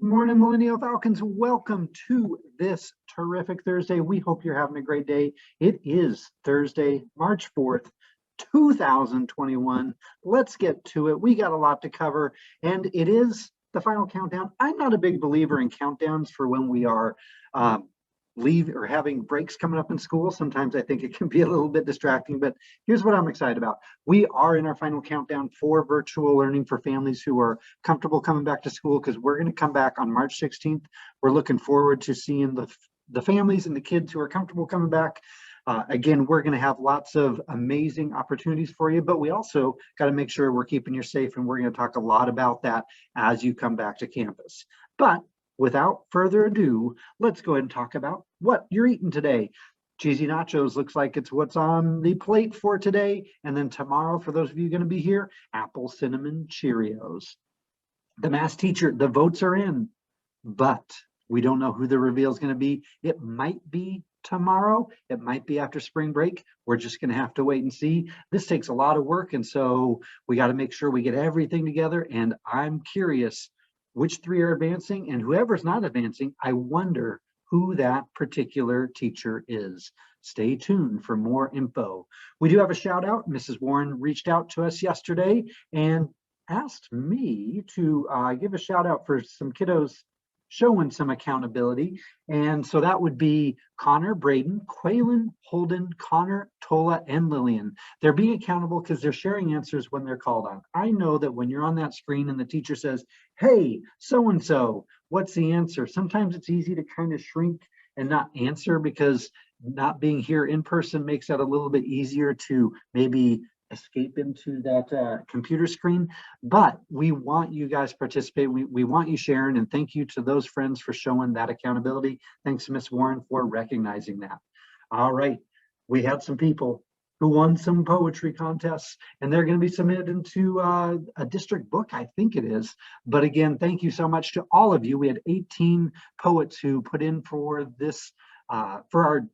morning, Millennial Falcons. Welcome to this terrific Thursday. We hope you're having a great day. It is Thursday, March 4th, 2021. Let's get to it. We got a lot to cover, and it is the final countdown. I'm not a big believer in countdowns for when we are leave or having breaks coming up in school. Sometimes I think it can be a little bit distracting, but here's what I'm excited about. We are in our final countdown for virtual learning for families who are comfortable coming back to school, because we're going to come back on March 16th. We're looking forward to seeing the families and the kids who are comfortable coming back. Again, we're going to have lots of amazing opportunities for you, but we also got to make sure we're keeping you safe, and we're going to talk a lot about that as you come back to campus. But without further ado, let's go ahead and talk about what you're eating today. Cheesy nachos looks like it's what's on the plate for today. And then tomorrow, for those of you going to be here, apple cinnamon Cheerios. The math teacher, the votes are in, but we don't know who the reveal is going to be. It might be tomorrow. It might be after spring break. We're just going to have to wait and see. This takes a lot of work, and so we got to make sure we get everything together. And I'm curious which three are advancing, and whoever's not advancing, I wonder who that particular teacher is. Stay tuned for more info. We do have a shout out. Mrs. Warren reached out to us yesterday and asked me to give a shout out for some kiddos showing some accountability. And so that would be Connor, Braden, Quaylen, Holden, Connor, Tola, and Lillian. They're being accountable because they're sharing answers when they're called on. I know that when you're on that screen and the teacher says, hey, so-and-so, what's the answer? Sometimes it's easy to kind of shrink and not answer, because not being here in person makes that a little bit easier to maybe escape into that computer screen. But we want you guys participate. We want you sharing, and thank you to those friends for showing that accountability. Thanks to Miss Warren for recognizing that. All right, we had some people who won some poetry contests, and they're going to be submitted into a district book, I think it is. But again, thank you so much to all of you. We had 18 poets who put in for this, for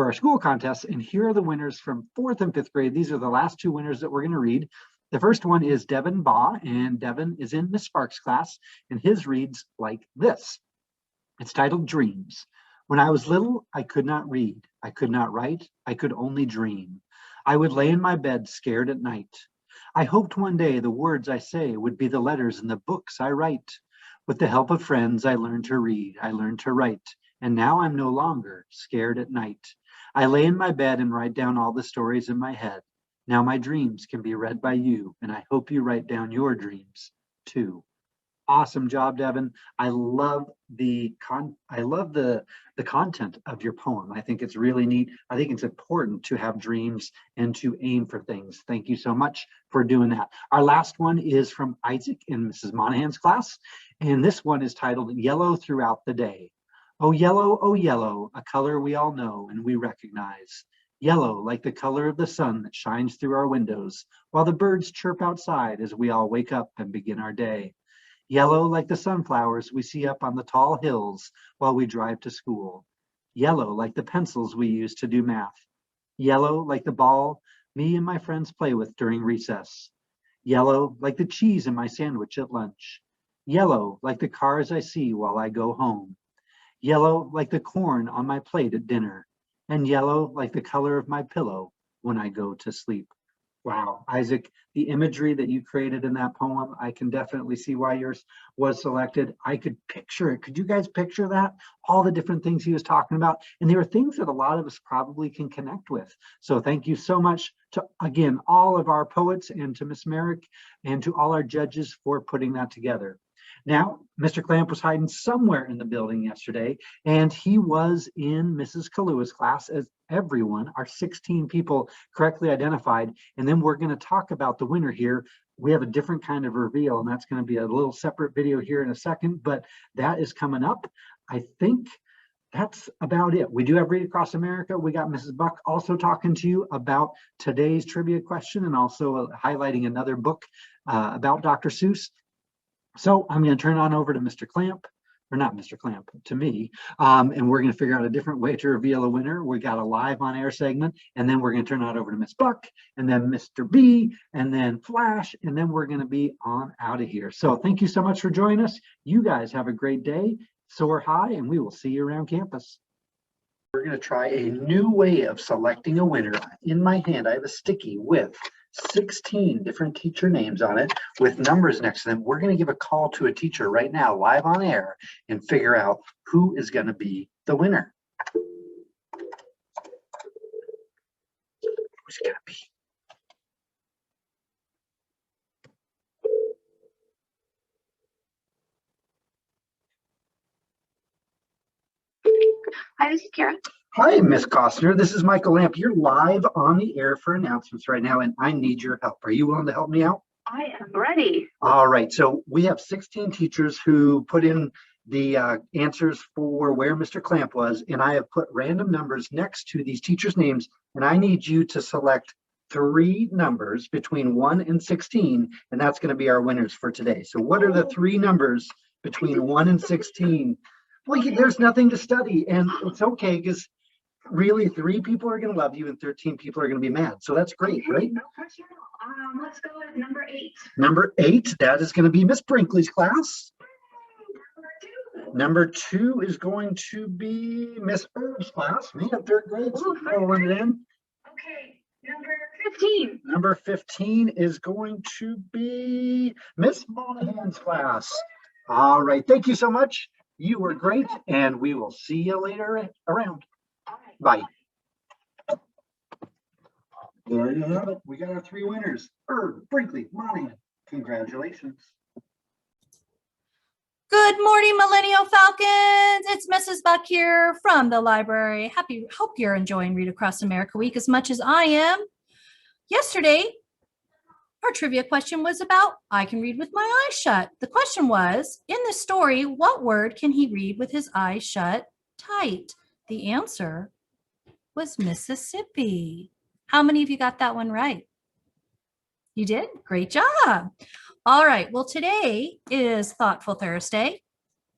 our school contest, and here are the winners from 4th and 5th grade. These are the last two winners that we're going to read. The first one is Devin Baugh, and Devin is in Miss Sparks' class, and his reads like this. It's titled Dreams. When I was little, I could not read, I could not write, I could only dream. I would lay in my bed scared at night. I hoped one day the words I say would be the letters in the books I write. With the help of friends, I learned to read, I learned to write, and now I'm no longer scared at night. I lay in my bed and write down all the stories in my head. Now my dreams can be read by you, and I hope you write down your dreams too. Awesome job, Devin. I love the content of your poem. I think it's really neat. I think it's important to have dreams and to aim for things. Thank you so much for doing that. Our last one is from Isaac in Mrs. Monahan's class, and this one is titled Yellow Throughout the Day. Oh yellow, a color we all know and we recognize. Yellow like the color of the sun that shines through our windows, while the birds chirp outside as we all wake up and begin our day. Yellow like the sunflowers we see up on the tall hills while we drive to school. Yellow like the pencils we use to do math. Yellow like the ball me and my friends play with during recess. Yellow like the cheese in my sandwich at lunch. Yellow like the cars I see while I go home. Yellow like the corn on my plate at dinner, and yellow like the color of my pillow when I go to sleep. Wow, Isaac, the imagery that you created in that poem, I can definitely see why yours was selected. I could picture it. Could you guys picture that? All the different things he was talking about. And there are things that a lot of us probably can connect with. So thank you so much to, again, all of our poets, and to Miss Merrick, and to all our judges for putting that together. Now, Mr. Clamp was hiding somewhere in the building yesterday, and he was in Mrs. Kalua's class, as everyone, our 16 people, correctly identified. And then we're going to talk about the winner here. We have a different kind of reveal, and that's going to be a little separate video here in a second, but that is coming up. I think that's about it. We do have Read Across America. We got Mrs. Buck also talking to you about today's trivia question, and also highlighting another book about Dr. Seuss. So I'm going to turn it on over to Mr. Clamp. or not Mr. Clamp, to me. And we're going to figure out a different way to reveal a winner. We got a live on air segment, and then we're going to turn that over to Miss Buck, and then Mr. B, and then Flash, and then we're going to be on out of here. So thank you so much for joining us. You guys have a great day. Soar high, and we will see you around campus. We're going to try a new way of selecting a winner. In my hand, I have a sticky with 16 different teacher names on it with numbers next to them. We're going to give a call to a teacher right now, live on air, and figure out who is going to be the winner. Who's going to be? Hi, this is Kara. Hi, Miss Costner. This is Michael Lamp. You're live on the air for announcements right now, and I need your help. Are you willing to help me out? I am ready. All right. So we have 16 teachers who put in the answers for where Mr. Clamp was, and I have put random numbers next to these teachers' names, and I need you to select 3 numbers between 1 and 16, and that's going to be our winners for today. So what are the 3 numbers between 1 and 16? Well, there's nothing to study, and it's okay because really 3 people are going to love you and 13 people are going to be mad. So that's great, Okay, right? no pressure at all. Let's go with number 8. Number 8, that is going to be Miss Brinkley's class. Number 2. Number 2 is going to be Miss Herb's class. Man, 3rd grade. Ooh, Rolling it in. Okay, number 15. Number 15 is going to be Miss Monahan's class. All right. Thank you so much. You were great, and we will see you later around. All right. Bye. There you have it. We got our 3 winners. Herb, Brinkley, Monahan. Congratulations. Good morning, Millennial Falcons. It's Mrs. Buck here from the library. Hope you're enjoying Read Across America Week as much as I am. Yesterday, our trivia question was about I can read with my eyes shut. The question was, in the story, what word can he read with his eyes shut tight? The answer was Mississippi. How many of you got that one right? You did? Great job. All right. Well, today is Thoughtful Thursday.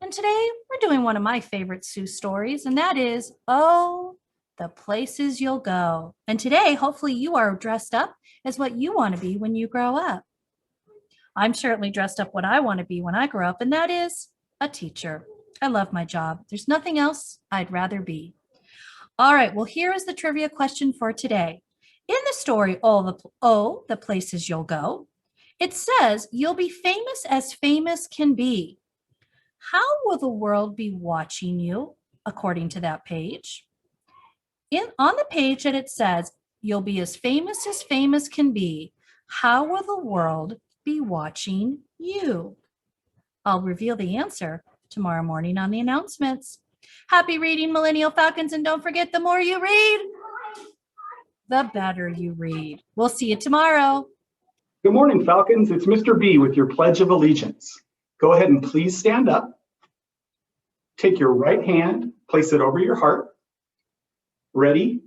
And today we're doing one of my favorite Sue stories, and that is, Oh, the Places You'll Go. And today, hopefully you are dressed up as what you want to be when you grow up. I'm certainly dressed up what I want to be when I grow up, and that is a teacher. I love my job. There's nothing else I'd rather be. All right. Well, here is the trivia question for today. In the story, Oh, the Places You'll Go, it says you'll be famous as famous can be. How will the world be watching you, according to that page? On the page that it says you'll be as famous can be, how will the world be watching you? I'll reveal the answer tomorrow morning on the announcements. Happy reading, Millennial Falcons, and don't forget, the more you read, the better you read. We'll see you tomorrow. Good morning, Falcons. It's Mr. B with your Pledge of Allegiance. Go ahead and please stand up. Take your right hand, place it over your heart. Ready?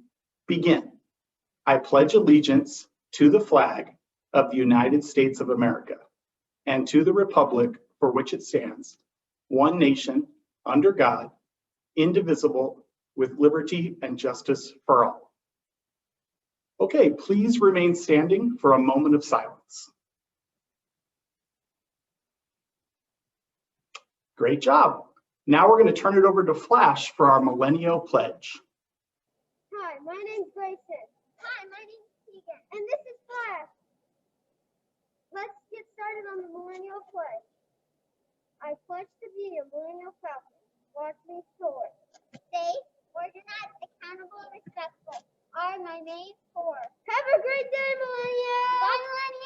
Begin. I pledge allegiance to the flag of the United States of America and to the republic for which it stands, one nation, under God, indivisible, with liberty and justice for all. Okay, please remain standing for a moment of silence. Great job. Now we're going to turn it over to Flash for our Millennial Pledge. Hi, my name's Grayson. Hi, my name's Tegan. And this is Flash. Let's get started on the Millennial Pledge. I pledge to be a Millennial Falcon. Watch me soar. Safe, organized, accountable, and respectful are my main 4. Have a great day, Millennials! Bye, Millennials!